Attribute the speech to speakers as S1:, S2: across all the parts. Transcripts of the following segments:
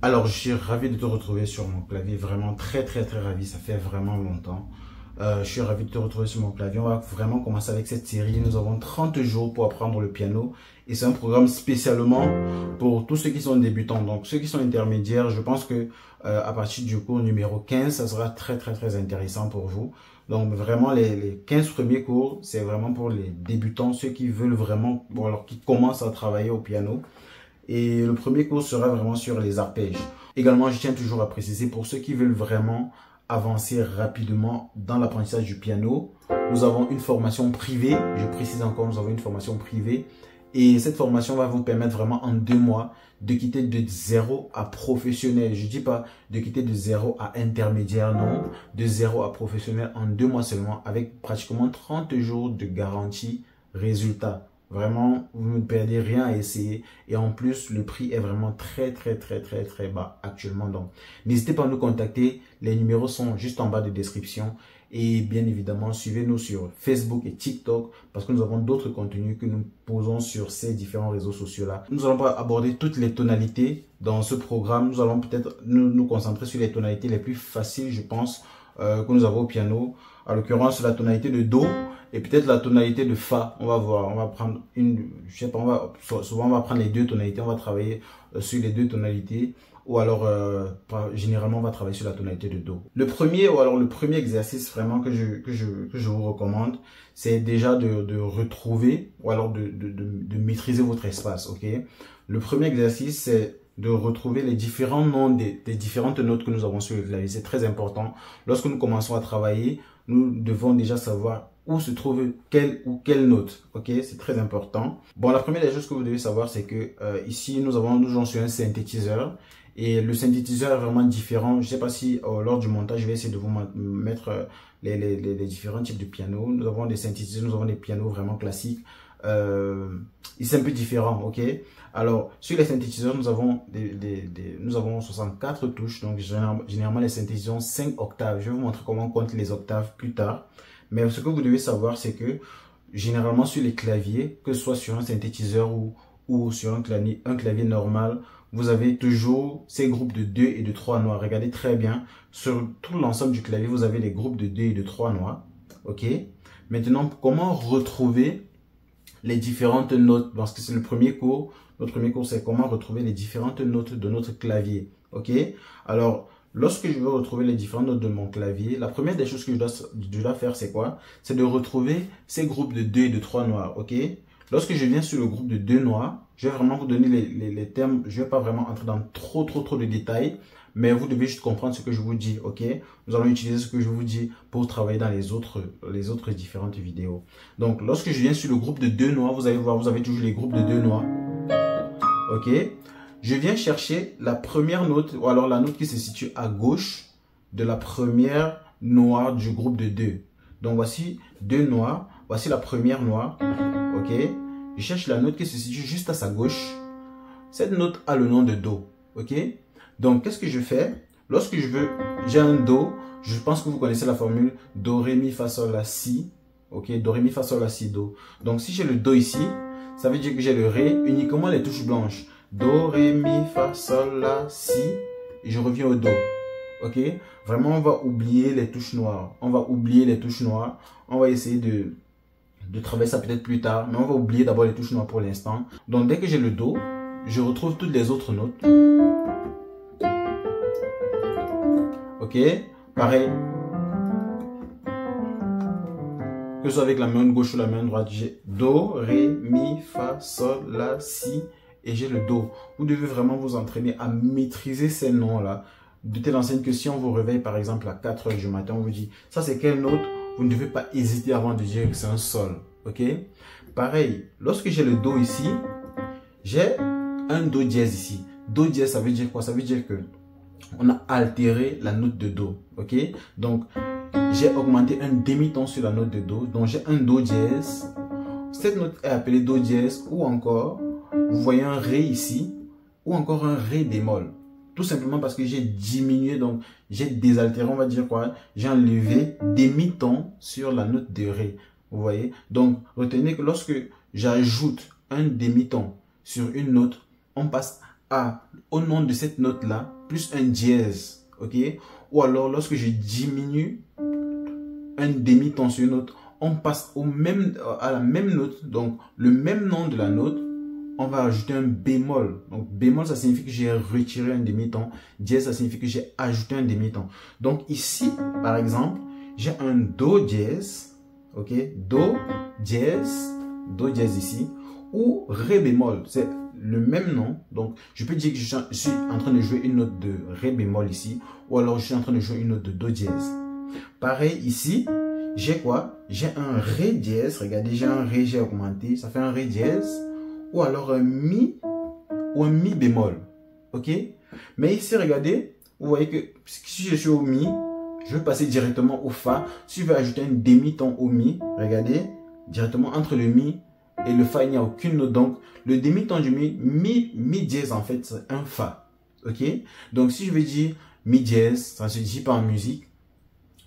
S1: Alors, je suis ravi de te retrouver sur mon clavier, vraiment très ravi, ça fait vraiment longtemps. Je suis ravi de te retrouver sur mon clavier. On va vraiment commencer avec cette série. Nous avons 30 jours pour apprendre le piano et c'est un programme spécialement pour tous ceux qui sont débutants. Donc, ceux qui sont intermédiaires, je pense que à partir du cours numéro 15, ça sera très intéressant pour vous. Donc, vraiment, les 15 premiers cours, c'est vraiment pour les débutants, ceux qui veulent vraiment, bon, alors qui commencent à travailler au piano. Et le premier cours sera vraiment sur les arpèges. Également, je tiens toujours à préciser pour ceux qui veulent vraiment avancer rapidement dans l'apprentissage du piano, nous avons une formation privée. Je précise encore, nous avons une formation privée. Et cette formation va vous permettre vraiment en 2 mois de quitter de zéro à professionnel. Je ne dis pas de quitter de zéro à intermédiaire, non. De zéro à professionnel en 2 mois seulement avec pratiquement 30 jours de garantie résultat. Vraiment, vous ne perdez rien à essayer. Et en plus, le prix est vraiment très bas actuellement. Donc, n'hésitez pas à nous contacter. Les numéros sont juste en bas de description. Et bien évidemment, suivez-nous sur Facebook et TikTok parce que nous avons d'autres contenus que nous posons sur ces différents réseaux sociaux-là. Nous allons pas aborder toutes les tonalités dans ce programme. Nous allons peut-être nous concentrer sur les tonalités les plus faciles, je pense, que nous avons au piano. En l'occurrence, la tonalité de Do et peut-être la tonalité de Fa. On va voir, on va prendre une, je sais pas, souvent on va prendre les 2 tonalités, on va travailler sur les 2 tonalités. Ou alors, généralement, on va travailler sur la tonalité de Do. Le premier exercice vraiment que je vous recommande, c'est déjà de retrouver ou alors de maîtriser votre espace, ok? Le premier exercice, c'est de retrouver les différents noms des différentes notes que nous avons sur le clavier. C'est très important. Lorsque nous commençons à travailler, nous devons déjà savoir où se trouve quelle note. Ok, c'est très important. Bon, la première des choses que vous devez savoir, c'est que ici, nous jouons sur un synthétiseur. Et le synthétiseur est vraiment différent. Je ne sais pas si lors du montage, je vais essayer de vous mettre les différents types de pianos. Nous avons des synthétiseurs, nous avons des pianos vraiment classiques. C'est un peu différent, ok? Alors, sur les synthétiseurs, nous avons 64 touches. Donc, généralement, les synthétiseurs ont 5 octaves. Je vais vous montrer comment on compte les octaves plus tard. Mais ce que vous devez savoir, c'est que généralement, sur les claviers, que ce soit sur un synthétiseur ou sur un clavier normal, vous avez toujours ces groupes de 2 et de 3 noirs. Regardez très bien. Sur tout l'ensemble du clavier, vous avez les groupes de 2 et de 3 noirs. Ok? Maintenant, comment retrouver les différentes notes? Parce que c'est le premier cours. Notre premier cours, c'est comment retrouver les différentes notes de notre clavier. Ok? Alors, lorsque je veux retrouver les différentes notes de mon clavier, la première des choses que je dois faire, c'est quoi? C'est de retrouver ces groupes de 2 et de 3 noirs. Ok? Lorsque je viens sur le groupe de 2 noirs, je vais vraiment vous donner les termes. Je ne vais pas vraiment entrer dans trop de détails, mais vous devez juste comprendre ce que je vous dis, ok? Nous allons utiliser ce que je vous dis pour travailler dans les autres différentes vidéos. Donc, lorsque je viens sur le groupe de 2 noirs, vous allez voir, vous avez toujours les groupes de 2 noirs, ok? Je viens chercher la première note, ou alors la note qui se situe à gauche de la première noire du groupe de 2. Donc, voici 2 noirs, voici la première noire, ok? Je cherche la note qui se situe juste à sa gauche. Cette note a le nom de Do. Ok? Donc, qu'est-ce que je fais? Lorsque j'ai un Do, je pense que vous connaissez la formule Do, Ré, Mi, Fa, Sol, La, Si. Ok? Do, Ré, Mi, Fa, Sol, La, Si, Do. Donc, si j'ai le Do ici, ça veut dire que j'ai le Ré, uniquement les touches blanches. Do, Ré, Mi, Fa, Sol, La, Si. Et je reviens au Do. Ok? Vraiment, on va oublier les touches noires. On va oublier les touches noires. On va essayer de travailler ça peut-être plus tard, mais on va oublier d'abord les touches noires pour l'instant. Donc dès que j'ai le Do, je retrouve toutes les autres notes. Ok, pareil. Que ce soit avec la main gauche ou la main droite, j'ai Do, Ré, Mi, Fa, Sol, La, Si et j'ai le Do. Vous devez vraiment vous entraîner à maîtriser ces noms-là. De telle enseigne que si on vous réveille par exemple à 4 h du matin, on vous dit ça c'est quelle note? Vous ne devez pas hésiter avant de dire que c'est un Sol. Ok? Pareil, lorsque j'ai le Do ici, j'ai un Do dièse ici. Do dièse, ça veut dire quoi? Ça veut dire que on a altéré la note de Do. Ok? Donc, j'ai augmenté un demi-ton sur la note de Do. Donc, j'ai un Do dièse. Cette note est appelée Do dièse ou encore, vous voyez un Ré ici ou encore un Ré bémol. Tout simplement parce que j'ai diminué, donc j'ai désaltéré, on va dire quoi, j'ai enlevé demi-ton sur la note de Ré. Vous voyez? Donc, retenez que lorsque j'ajoute un demi-ton sur une note, on passe au nom de cette note-là, plus un dièse, ok? Ou alors, lorsque je diminue un demi-ton sur une note, on passe à la même note, donc le même nom de la note, on va ajouter un bémol. Donc, bémol, ça signifie que j'ai retiré un demi-ton. Dièse, ça signifie que j'ai ajouté un demi-ton. Donc, ici, par exemple, j'ai un do dièse, ok? Do dièse ici, ou ré bémol. C'est le même nom. Donc, je peux dire que je suis en train de jouer une note de ré bémol ici, ou alors je suis en train de jouer une note de do dièse. Pareil ici, j'ai quoi? J'ai un ré dièse. Regardez, j'ai un ré, j'ai augmenté. Ça fait un ré dièse. Ou alors un mi ou un mi bémol. Ok? Mais ici, regardez, vous voyez que si je suis au mi, je vais passer directement au fa. Si je veux ajouter un demi-ton au mi, regardez, directement entre le mi et le fa, il n'y a aucune note. Donc, le demi-ton du mi dièse, en fait, c'est un fa. Ok? Donc, si je veux dire mi dièse, ça se dit pas en musique,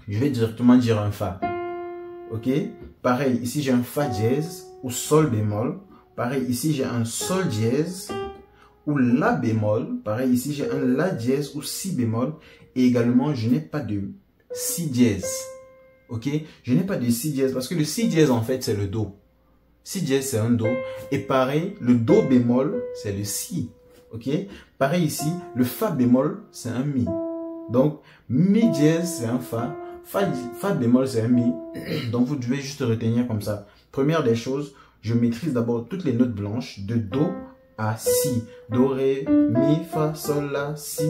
S1: je vais directement dire un fa. Ok? Pareil, ici, j'ai un fa dièse ou sol bémol. Pareil, ici, j'ai un sol dièse ou la bémol. Pareil, ici, j'ai un la dièse ou si bémol. Et également, je n'ai pas de si dièse. Ok? Je n'ai pas de si dièse parce que le si dièse, en fait, c'est le do. Si dièse, c'est un do. Et pareil, le do bémol, c'est le si. Ok? Pareil ici, le fa bémol, c'est un mi. Donc, mi dièse, c'est un fa. Fa bémol, c'est un mi. Donc, vous devez juste retenir comme ça. Première des choses, je maîtrise d'abord toutes les notes blanches de do à si. Do, ré, mi, fa, sol, la, si.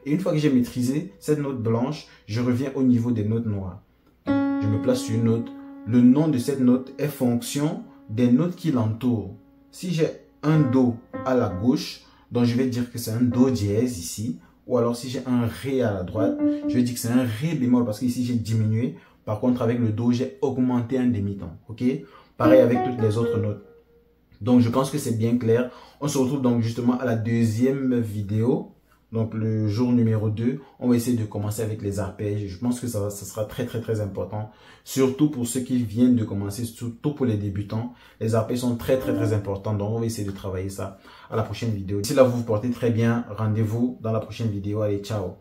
S1: Et une fois que j'ai maîtrisé cette note blanche, je reviens au niveau des notes noires. Je me place sur une note. Le nom de cette note est fonction des notes qui l'entourent. Si j'ai un do à la gauche, donc je vais dire que c'est un do dièse ici. Ou alors si j'ai un ré à la droite, je vais dire que c'est un ré bémol parce qu'ici j'ai diminué. Par contre, avec le do, j'ai augmenté un demi-ton. Ok? Pareil avec toutes les autres notes. Donc, je pense que c'est bien clair. On se retrouve donc justement à la deuxième vidéo. Donc, le jour numéro 2. On va essayer de commencer avec les arpèges. Je pense que ça sera très important. Surtout pour ceux qui viennent de commencer, surtout pour les débutants. Les arpèges sont très importants. Donc, on va essayer de travailler ça à la prochaine vidéo. D'ici là, vous vous portez très bien. Rendez-vous dans la prochaine vidéo. Allez, ciao!